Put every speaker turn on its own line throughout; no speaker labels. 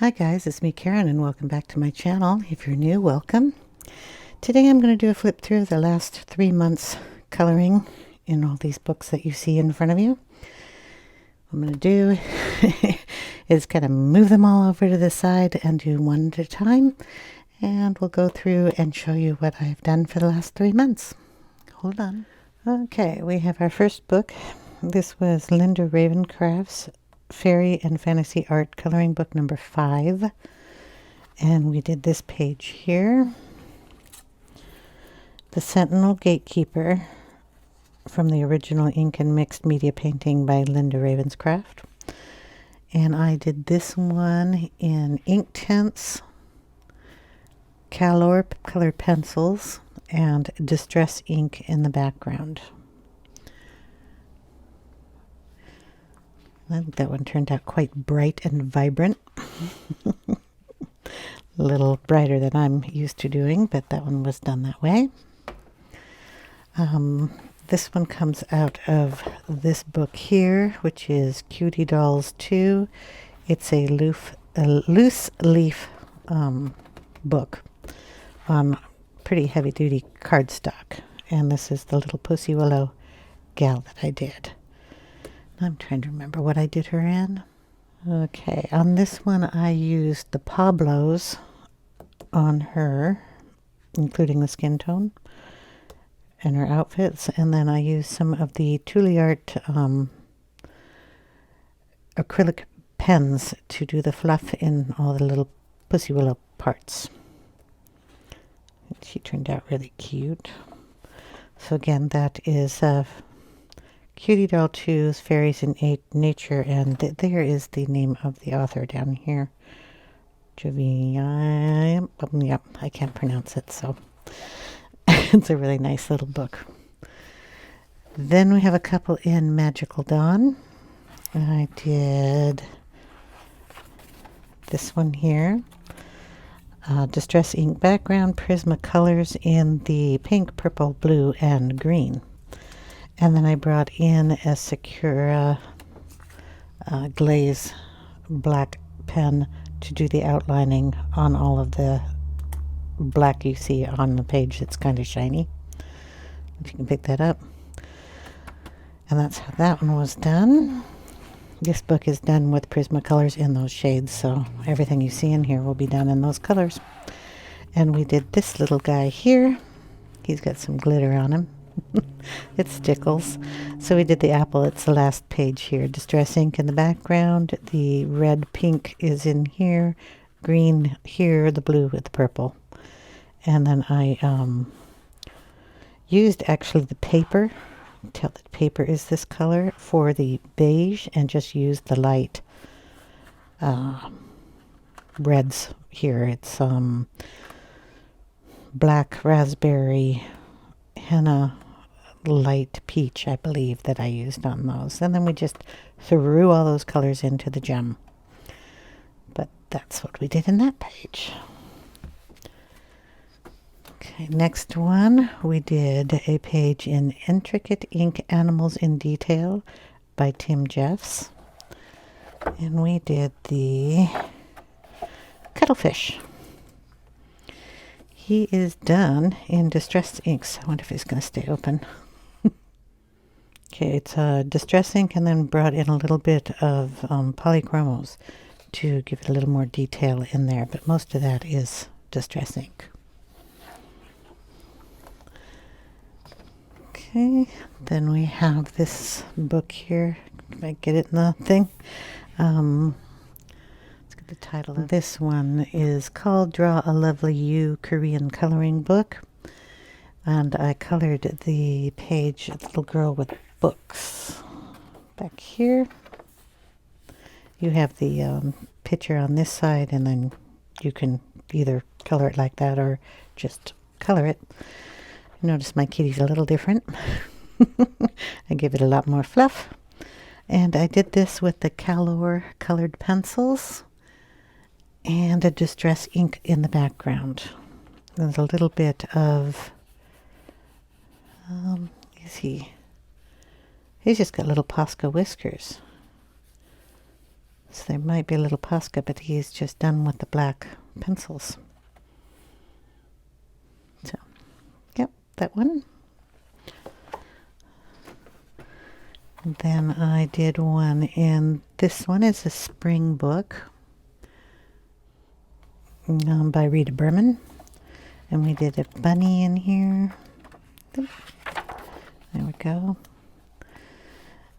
Hi guys, it's me Karen and welcome back to my channel. If you're new, welcome. Today I'm going to do a flip through of the last 3 months coloring in all these books that you see in front of you. What I'm going to do is kind of move them all over to the side and do one at a time, and we'll go through and show you what I've done for the last 3 months. Hold on. Okay, we have our first book. This was Linda Ravencraft's Fairy and Fantasy Art Coloring Book number 5. And we did this page here. The Sentinel Gatekeeper from the original ink and mixed media painting by Linda Ravenscraft. And I did this one in Inktense, Calor colored pencils, and Distress ink in the background. I think that one turned out quite bright and vibrant. A little brighter than I'm used to doing, but that one was done that way. This one comes out of this book here, which is Cutie Dolls 2. It's a loose leaf book on pretty heavy-duty cardstock. And this is the little Pussy Willow gal that I did. I'm trying to remember what I did her in. Okay, on this one I used the Pablos on her, including the skin tone and her outfits, and then I used some of the Art acrylic pens to do the fluff in all the little Pussy Willow parts. She turned out really cute. So again, that is Cutie Doll 2's Fairies in Nature, and there is the name of the author down here. Yep, I can't pronounce it, so it's a really nice little book. Then we have a couple in Magical Dawn. I did this one here. Distress ink background, Prismacolors in the pink, purple, blue, and green. And then I brought in a Sakura glaze black pen to do the outlining on all of the black you see on the page that's kind of shiny. If you can pick that up. And that's how that one was done. This book is done with Prismacolors in those shades, so everything you see in here will be done in those colors. And we did this little guy here. He's got some glitter on him. It stickles. So we did the apple. It's the last page here. Distress ink in the background. The red pink is in here. Green here. The blue with the purple. And then I used actually the paper. Tell that paper is this color for the beige, and just used the light reds here. It's black raspberry, henna, light peach, I believe, that I used on those. And then we just threw all those colors into the gem. But that's what we did in that page. Okay, next one, we did a page in Intricate Ink Animals in Detail by Tim Jeffs. And we did the Cuttlefish. He is done in Distress inks. I wonder if he's going to stay open. Okay, it's Distress ink, and then brought in a little bit of polychromos to give it a little more detail in there. But most of that is Distress ink. Okay, then we have this book here. Can I get it in the thing? Let's get the title of this one is called Draw a Lovely You Korean Coloring Book. And I colored the page, the little girl with books. Back here, you have the picture on this side, and then you can either color it like that or just color it. Notice my kitty's a little different. I give it a lot more fluff. And I did this with the Calor colored pencils and a Distress ink in the background. There's a little bit of, he's just got little Posca whiskers. So there might be a little Posca, but he's just done with the black pencils. So, yep, that one. Then I did one, and this one is a spring book by Rita Berman. And we did a bunny in here. There we go.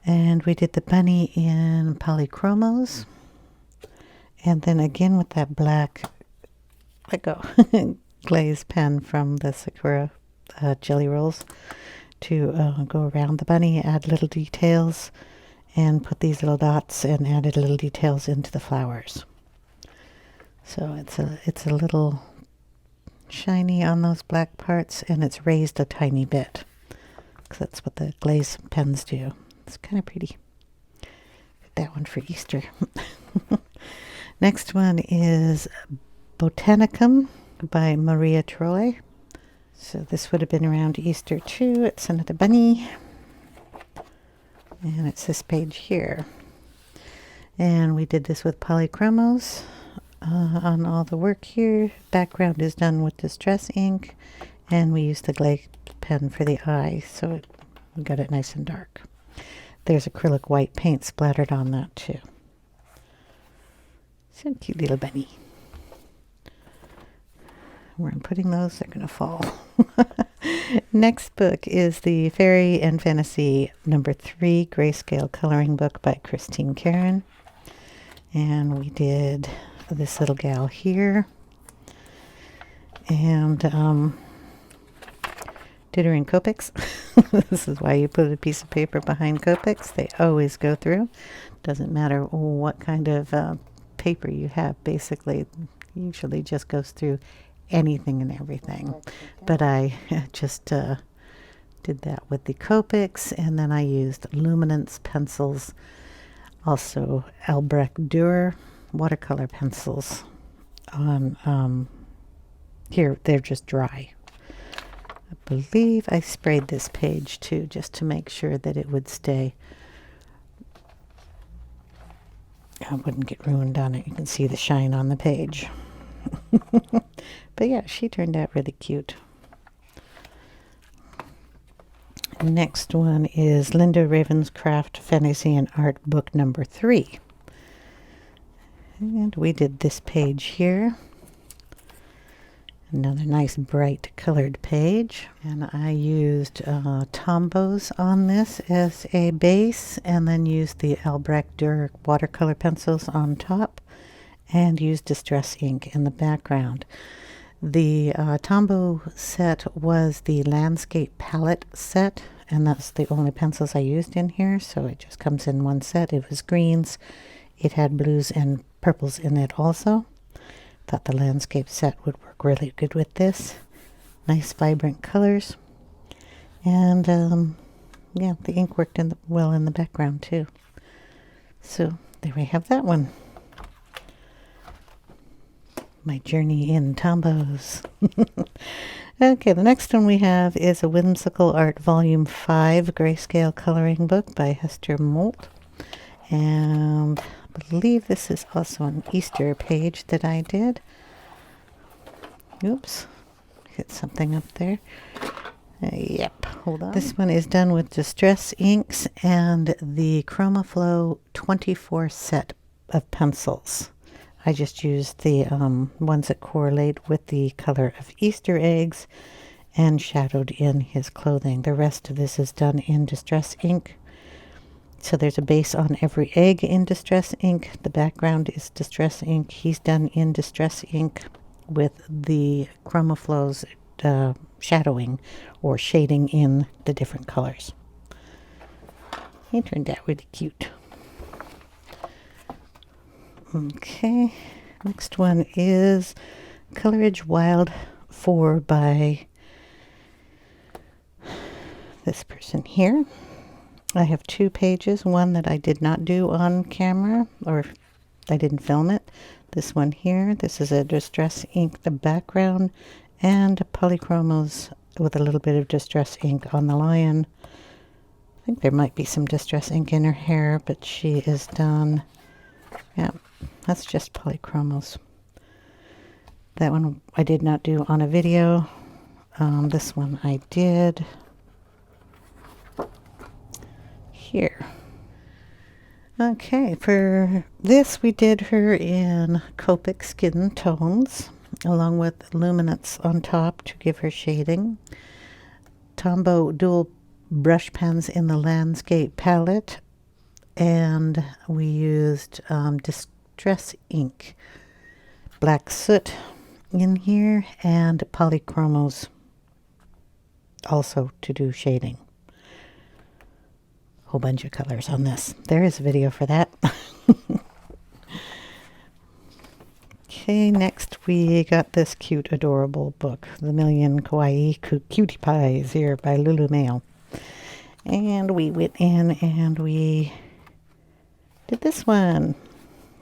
And we did the bunny in polychromos. And then again with that black, let go, glaze pen from the Sakura Jelly Rolls to go around the bunny, add little details, and put these little dots and added little details into the flowers. So it's a little shiny on those black parts, and it's raised a tiny bit, because that's what the glaze pens do. It's kind of pretty. That one for Easter. Next one is Botanicum by Maria Troy. So this would have been around Easter too. It's another bunny. And it's this page here. And we did this with polychromos on all the work here. Background is done with distress ink. And we used the glaze pen for the eye, so we got it nice and dark. There's acrylic white paint splattered on that too. So cute little bunny. Where I'm putting those, they're going to fall. Next book is the Fairy and Fantasy #3 Grayscale Coloring Book by Christine Karen. And we did this little gal here. And did her in Copics. This is why you put a piece of paper behind Copics. They always go through. Doesn't matter what kind of paper you have, basically. Usually just goes through anything and everything. But I just did that with the Copics, and then I used luminance pencils, also Albrecht Dürer watercolor pencils on here. They're just dry. I believe I sprayed this page too, just to make sure that it would stay. I wouldn't get ruined on it. You can see the shine on the page. But yeah, she turned out really cute. Next one is Linda Ravenscraft Fantasy and Art book #3. And we did this page here. Another nice bright colored page. And I used Tombows on this as a base, and then used the Albrecht Dürer watercolor pencils on top, and used distress ink in the background. The Tombow set was the landscape palette set, and that's the only pencils I used in here, so it just comes in one set. It was greens. It had blues and purples in it also. Thought the landscape set would work really good with this. Nice vibrant colors. And yeah, the ink worked well in the background too. So there we have that one. My journey in Tombows. Okay, the next one we have is a Whimsical Art Volume 5 Grayscale Coloring Book by Hester Molt. And I believe this is also an Easter page that I did. Oops, hit something up there. Yep, hold on. This one is done with distress inks and the ChromaFlow 24 set of pencils. I just used the ones that correlate with the color of Easter eggs and shadowed in his clothing. The rest of this is done in distress ink. So there's a base on every egg in distress ink. The background is distress ink. He's done in distress ink with the ChromaFlow's shadowing or shading in the different colors. He turned out really cute. Okay, next one is Coleridge Wild 4 by this person here. I have 2 pages, one that I did not do on camera, or I didn't film it. This one here, this is a distress ink, the background, and polychromos with a little bit of distress ink on the lion. I think there might be some distress ink in her hair, but she is done Yeah, that's just polychromos. That one I did not do on a video. This one I did here. Okay, for this we did her in Copic skin tones, along with luminance on top to give her shading. Tombow dual brush pens in the landscape palette, and we used Distress ink, black soot in here, and polychromos also to do shading. Whole bunch of colors on this. There is a video for that. Okay, next we got this cute, adorable book, The Million Kawaii Cutie Pies, here by Lulu Mail. And we went in and we did this one.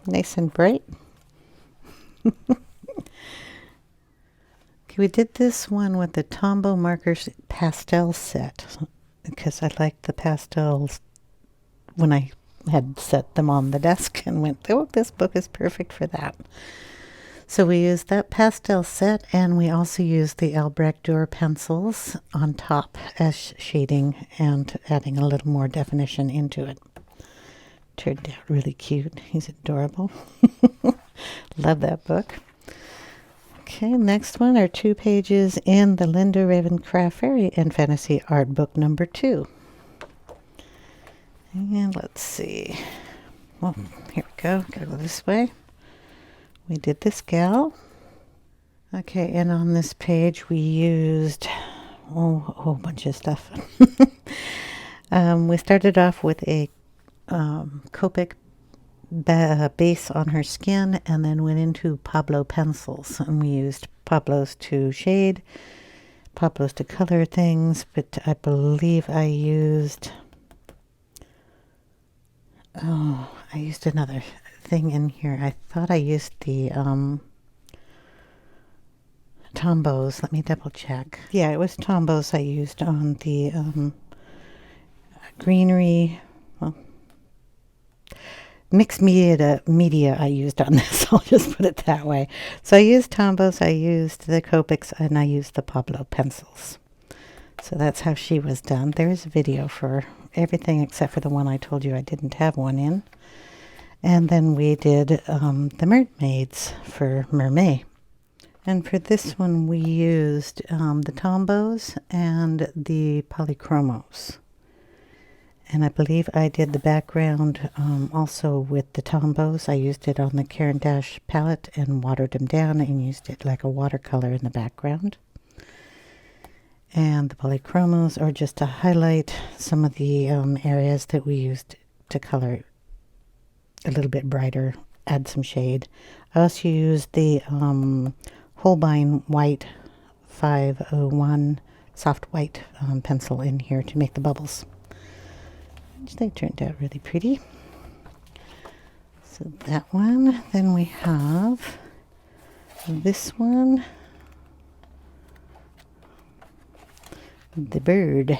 Nice and bright. Okay, we did this one with the Tombow markers pastel set, because I liked the pastels when I had set them on the desk and went, oh, this book is perfect for that. So we used that pastel set, and we also used the Albrecht Dürer pencils on top as shading and adding a little more definition into it. Turned out really cute. He's adorable. Love that book. Okay, next one are 2 pages in the Linda Ravencraft Fairy and Fantasy Art Book number 2. And let's see. Well, here we go. Gotta go this way. We did this gal. Okay, and on this page we used a whole bunch of stuff. We started off with a Copic base on her skin, and then went into Pablo pencils, and we used Pablos to shade, Pablos to color things, but I believe I used another thing in here. I thought I used the Tombows. Let me double check. Yeah, it was Tombows I used on the greenery. Well, mixed media I used on this. I'll just put it that way. So I used Tombows, I used the Copics, and I used the Pablo pencils. So that's how she was done. There's a video for everything except for the one I told you I didn't have one in. And then we did the mermaids for Mermaid. And for this one we used the Tombows and the polychromos. And I believe I did the background also with the Tombows. I used it on the Caran d'Ache palette and watered them down and used it like a watercolor in the background. And the polychromos are just to highlight some of the areas that we used to color a little bit brighter, add some shade. I also used the Holbein White 501 soft white pencil in here to make the bubbles. They turned out really pretty. So that one. Then we have this one. The bird.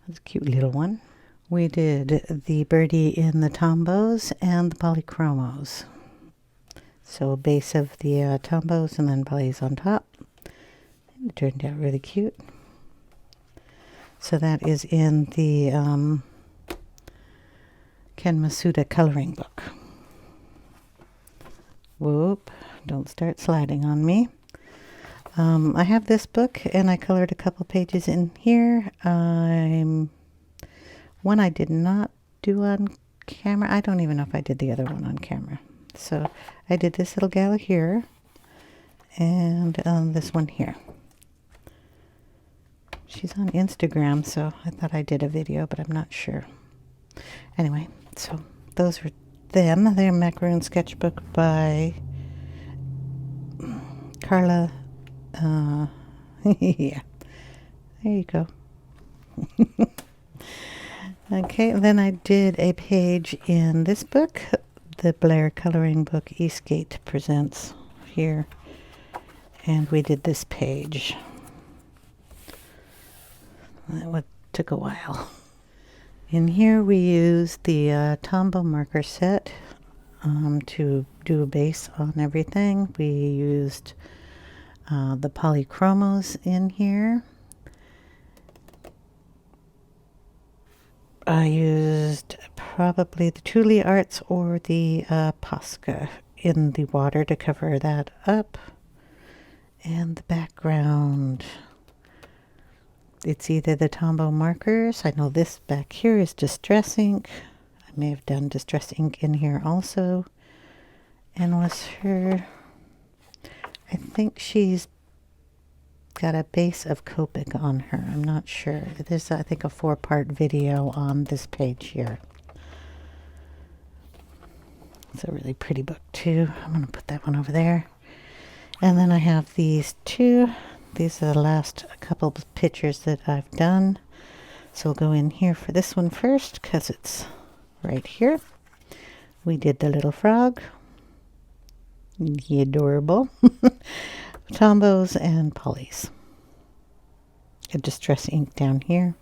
That's a cute little one. We did the birdie in the Tombows and the polychromos. So a base of the Tombows and then polys on top. It turned out really cute. So that is in the Ken Masuda coloring book. Whoop, don't start sliding on me. I have this book and I colored a couple pages in here. One I did not do on camera. I don't even know if I did the other one on camera. So I did this little gal here and this one here. She's on Instagram, so I thought I did a video, but I'm not sure. Anyway, so those were them. They're Macaroon Sketchbook by Carla. Yeah, there you go. Okay, then I did a page in this book, the Blair coloring book Eastgate Presents here, and we did this page. That took a while. In here we use the Tombow marker set to do a base on everything. We used the polychromos in here. I used probably the Cutie Arts or the Posca in the water to cover that up. And the background, it's either the Tombow markers. I know this back here is Distress ink. I may have done Distress ink in here also. And was her, I think she's got a base of Copic on her. I'm not sure. There's, I think, a 4-part video on this page here. It's a really pretty book too. I'm going to put that one over there. And then I have these two. These are the last couple of pictures that I've done. So we'll go in here for this one first because it's right here. We did the little frog. Adorable. Tombows and polys. A Distress ink down here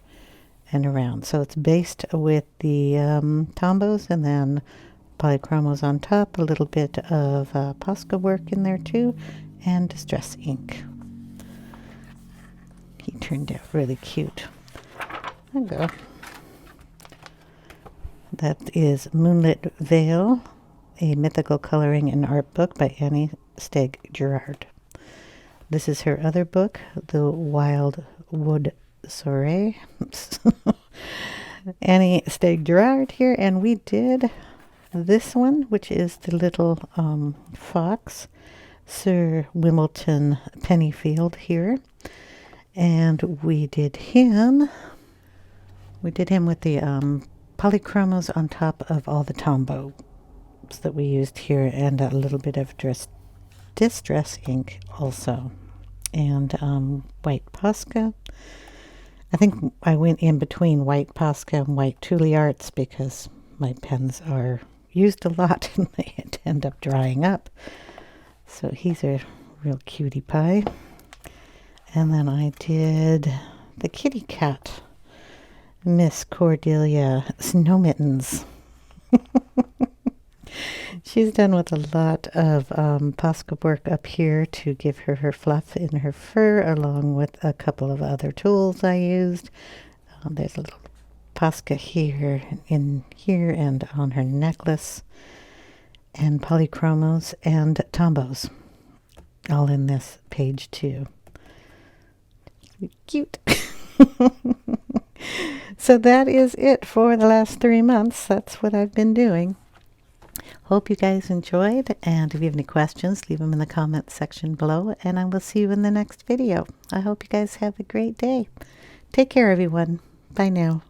and around. So it's based with the Tombows and then polychromos on top. A little bit of Posca work in there too. And Distress ink. He turned out really cute. There you go. That is Moonlit Veil, a mythical coloring and art book by Annie Steg Gerard. This is her other book, The Wild Wood Soiree. Annie Steg Gerard here, and we did this one, which is the little fox, Sir Wimbledon Pennyfield here. And we did him with the polychromos on top of all the Tombows that we used here, and a little bit of Distress ink also, and white Posca. I think I went in between white Posca and white Cutie Arts because my pens are used a lot and they end up drying up. So he's a real cutie pie. And then I did the kitty cat, Miss Cordelia Snow Mittens. She's done with a lot of Posca work up here to give her her fluff in her fur, along with a couple of other tools I used. There's a little Posca here, in here, and on her necklace, and polychromos and Tombows, all in this page too. Cute. So that is it for the last 3 months. That's what I've been doing. Hope you guys enjoyed, and if you have any questions, leave them in the comments section below, and I will see you in the next video. I hope you guys have a great day. Take care, everyone. Bye now.